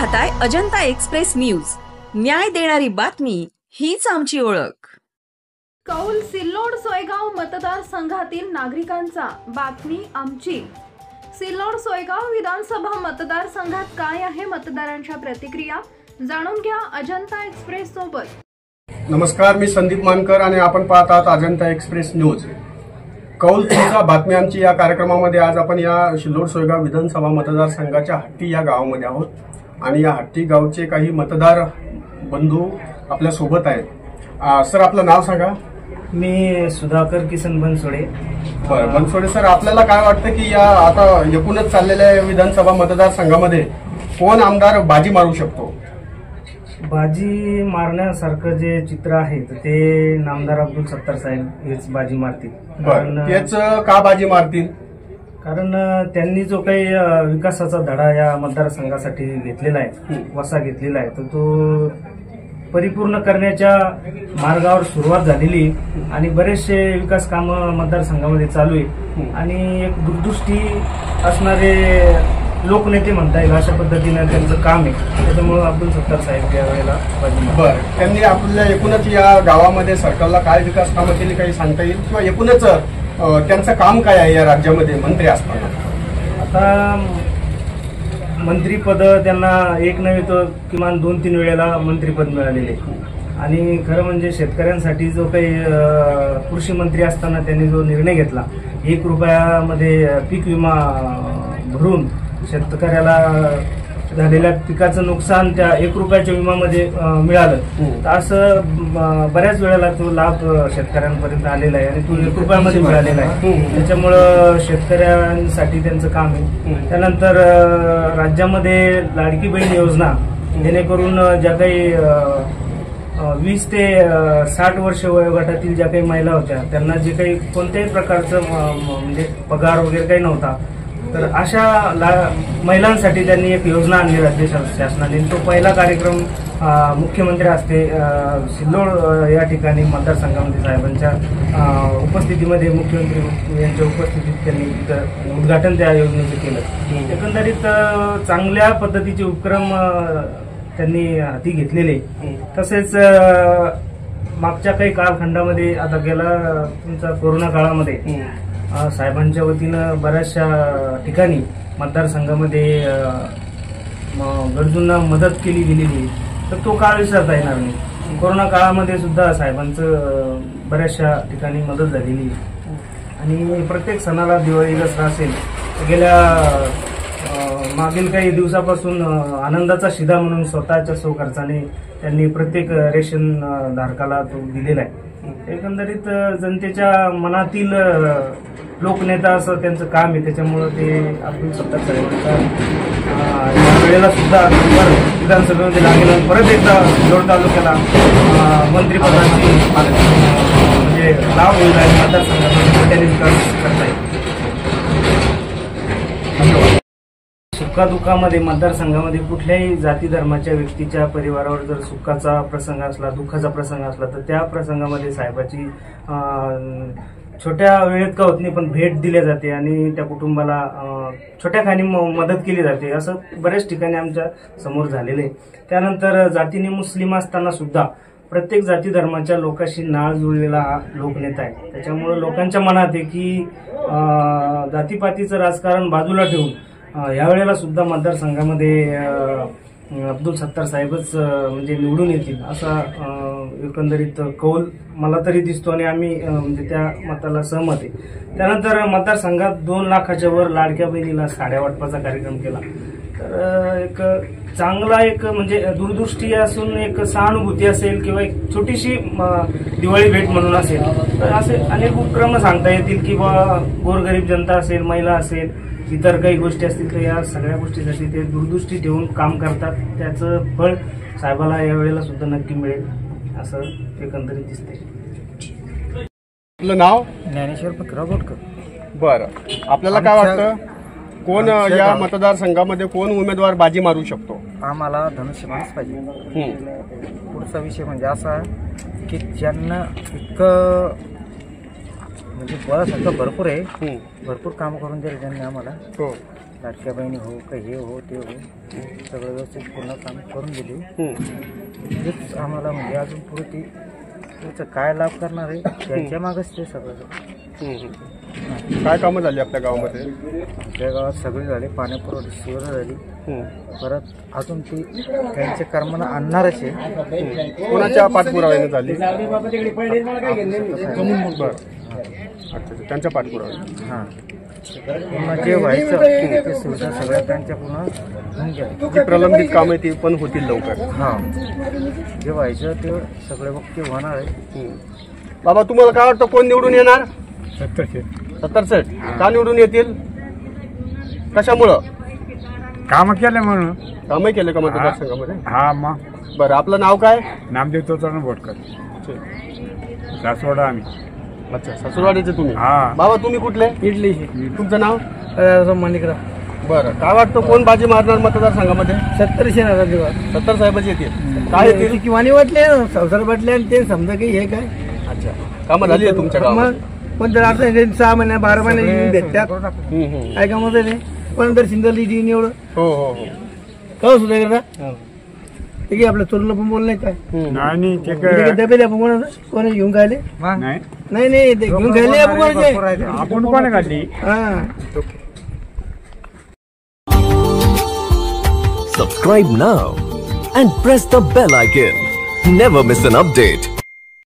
पाहताय Ajanta express news. न्याय देणारी बातमी हीच आमची ओळख. कौल सिल्लोड सोयगाव मतदारसंघातील नागरिकांचा बातमी आमची. सिल्लोड सोयगाव विधानसभा मतदारसंघात काय आहे मतदारांच्या प्रतिक्रिया जाणून घ्या अजंता एक्सप्रेस सोबत. नमस्कार, मी संदीप मानकर आणि आपण पाहत आहात अजंता एक्सप्रेस न्यूज. कौल तुमचा बातमी आमची या कार्यक्रमामध्ये आज आपण या सिल्लोड सोयगाव विधानसभा मतदारसंघाच्या हट्टी या गावामध्ये आहोत आणि या हट्टी गावचे काही मतदार बंधू आपल्या सोबत आहेत. सर, आपलं नाव सांगा. मी सुधाकर किसन बनसोडे. बरं बनसोडे सर, आपल्याला काय वाटतं की या आता एकूणच चाललेल्या विधानसभा मतदारसंघामध्ये कोण आमदार बाजी मारू शकतो? बाजी मारण्यासारखं जे चित्र आहे ते नामदार अब्दुल सत्तार साहेब हेच बाजी मारतील. तेच का बाजी मारतील? कारण त्यांनी जो काही विकासाचा धडा या मतदारसंघासाठी घेतलेला आहे, वसा घेतलेला आहे, तर तो परिपूर्ण करण्याच्या मार्गावर सुरुवात झालेली आणि बरेचसे विकास कामं मतदारसंघामध्ये चालू आहे आणि एक दूरदृष्टी असणारे लोकनेते म्हणता येईल अशा पद्धतीने त्यांचं काम आहे. त्याच्यामुळे अब्दुल सत्तार साहेब यावेळेला बरं, त्यांनी आपल्या एकूणच या गावामध्ये सरकारला काय विकास कामं केली काही सांगता येईल किंवा एकूणच त्यांचं काम काय आहे या राज्यामध्ये मंत्री असताना? आता मंत्रीपद त्यांना एक नव्हे तर किमान 2-3 वेळेला मंत्रीपद मिळालेले आणि खरं म्हणजे शेतकऱ्यांसाठी जो काही कृषी मंत्री असताना त्यांनी जो निर्णय घेतला 1 रुपयामध्ये पीक विमा भरून शेतकऱ्याला झालेल्या पिकाचं नुकसान त्या 1 रुपयाच्या विमामध्ये मिळालं, तर असं बऱ्याच वेळेला तो लाभ शेतकऱ्यांपर्यंत आलेला आहे आणि तो 1 रुपयामध्ये मिळालेला आहे. त्याच्यामुळं शेतकऱ्यांसाठी त्यांचं काम आहे. त्यानंतर राज्यामध्ये लाडकी बहीण योजना जेणेकरून ज्या काही 20 ते 60 वर्ष वयोगटातील ज्या काही महिला होत्या त्यांना जे काही कोणत्याही प्रकारचं म्हणजे पगार वगैरे काही नव्हता, तर अशा महिलांसाठी त्यांनी एक योजना आणली राज्य शासनाने. तो पहिला कार्यक्रम मुख्यमंत्री असते सिल्लोड या ठिकाणी मतदारसंघामध्ये साहेबांच्या उपस्थितीमध्ये मुख्यमंत्री यांच्या उपस्थितीत त्यांनी उद्घाटन त्या योजनेचं केलं. एकंदरीत चांगल्या पद्धतीचे उपक्रम त्यांनी हाती घेतलेले. तसेच मागच्या काही कालखंडामध्ये आता गेला तुमचा कोरोना काळामध्ये साहेबांच्या वतीनं बऱ्याचशा ठिकाणी मतदारसंघामध्ये गरजूंना मदत केली गेलेली, तर तो काळ विसरता येणार नाही. कोरोना काळामध्ये सुद्धा साहेबांचं बऱ्याचशा ठिकाणी मदत झालेली आणि प्रत्येक सणाला दिवाळी दसरा असेल गेल्या मागील काही दिवसापासून आनंदाचा शिधा म्हणून स्वतःच्या खर्चाने त्यांनी प्रत्येक रेशन धारकाला तो दिलेला आहे. एकंदरीत जनतेच्या मनातील लोकनेता असं त्यांचं काम आहे. त्याच्यामुळं ते अब्दुल सत्तार साहेबांचा या वेळेला सुद्धा विधानसभेमध्ये लागेल. परत एकदा सिल्लोड तालुक्याला मंत्रिपदाची म्हणजे लाभ होईल आणि मतदारसंघामध्ये त्यांनी विकास करता येईल. सुखादुःखामध्ये मतदारसंघामध्ये कुठल्याही जाती धर्माच्या व्यक्तीच्या परिवारावर जर सुखाचा प्रसंग असला, दुःखाचा प्रसंग असला, तर त्या प्रसंगामध्ये साहेबाची छोट्या वेळेत का होत नाही पण भेट दिली जाते आणि त्या कुटुंबाला छोट्या खाणी मदत केली जाते. असं बऱ्याच ठिकाणी आमच्या समोर झालेलं आहे. त्यानंतर जातीने मुस्लिम असताना सुद्धा प्रत्येक जाती धर्माच्या लोकांशी नाळ जुळलेला हा लोकनेता आहे. त्याच्यामुळे लोकांच्या मनात आहे की जातीपातीचं राजकारण बाजूला ठेवून यावेळेला सुद्धा मतदारसंघामध्ये अब्दुल सत्तार साहेबच म्हणजे निवडून येतील असा एकंदरीत कौल मला तरी दिसतो आणि आम्ही म्हणजे त्या मताला सहमत आहे. त्यानंतर मतदारसंघात 2 लाखाच्या वर लाडक्या बहिणीला साड्या वाटपाचा कार्यक्रम केला, तर एक चांगला एक म्हणजे दूरदृष्टी असून एक सहानुभूती असेल किंवा एक छोटीशी दिवाळी भेट म्हणून असेल, तर असे अनेक उपक्रम सांगता येतील की गोरगरीब जनता असेल, महिला असेल, इतर काही गोष्टी असतील, तर या सगळ्या गोष्टीसाठी ते दूरदृष्टी ठेवून काम करतात. त्याचं फळ साहेबाला या वेळेला सुद्धा नक्की मिळेल असं एकंदरीत दिसते. आपलं नाव? ज्ञानेश्वर पकराव बोटकर. बरं, आपल्याला काय वाटतं कोण या मतदारसंघामध्ये कोण उमेदवार बाजी मारू शकतो? आम्हाला धनुष्यबाणच पाहिजे. पुढचा विषय म्हणजे असा की ज्यांना इतकं म्हणजे बळासारखं भरपूर आहे, भरपूर काम करून दिले त्यांनी आम्हाला, लाडक्या बहिणी हो का हे हो ते हो सगळं व्यवस्थित पूर्ण काम करून दिले. हेच आम्हाला म्हणजे अजून पुढे ते त्याचं काय लाभ करणार आहे त्यांच्या मागच ते सगळं. काय कामं झाली आपल्या गावामध्ये? आमच्या गावात सगळी झाली, पाण्यापुरवठा सुविधा झाली. परत अजून ती त्यांच्या कर्माला आणणारच आहे. कोणाच्या पाठपुराव्याने झाली? अच्छा, त्यांच्या पाठपुराव्याने. हां, पुन्हा जे व्हायचं ते सुविधा सगळ्या त्यांच्या पुन्हा होऊन गेल्या. जी प्रलंबित कामं ती पण होतील लवकर. हां, जे व्हायचं ते सगळे वक्ती होणार आहे. बाबा, तुम्हाला काय वाटतं कोण निवडून येणार? 70 का निवडून येतील? कशामुळं? काम केले म्हणून. कामं केले का मतदारसंघामध्ये? हा मग. बरं, आपलं नाव काय? नामदेव तोतरण बोटकर, सासवडा आम्ही. अच्छा, सासूरवाडीचे तुम्ही? हा. बाबा, तुम्ही कुठले? इडली तुमचं नाव? माणिकराव. बरं, काय वाटतं कोण बाजी मारणार मतदारसंघामध्ये? 70 साहेबाची येतील. काय येतील? किंवा वाटले संसार वाटले आणि ते समजा की हे काय. अच्छा, कामं झाली आहे तुमच्या गावात? पण जर आता 6 महिन्या 12 महिने भेटतात काय काम होतं ते. पण जर सिंगल लिडी निवड हो हो हो. काय सुद्धा करता ते की आपल्या चोरला पण बोल नाही काय नाही ते डबेले आपण कोण कोणी घेऊन खायले नाही नाही नाही ते घेऊन खायले आपण कोण काढली. हा. Subscribe now and press the bell icon. Never miss an update.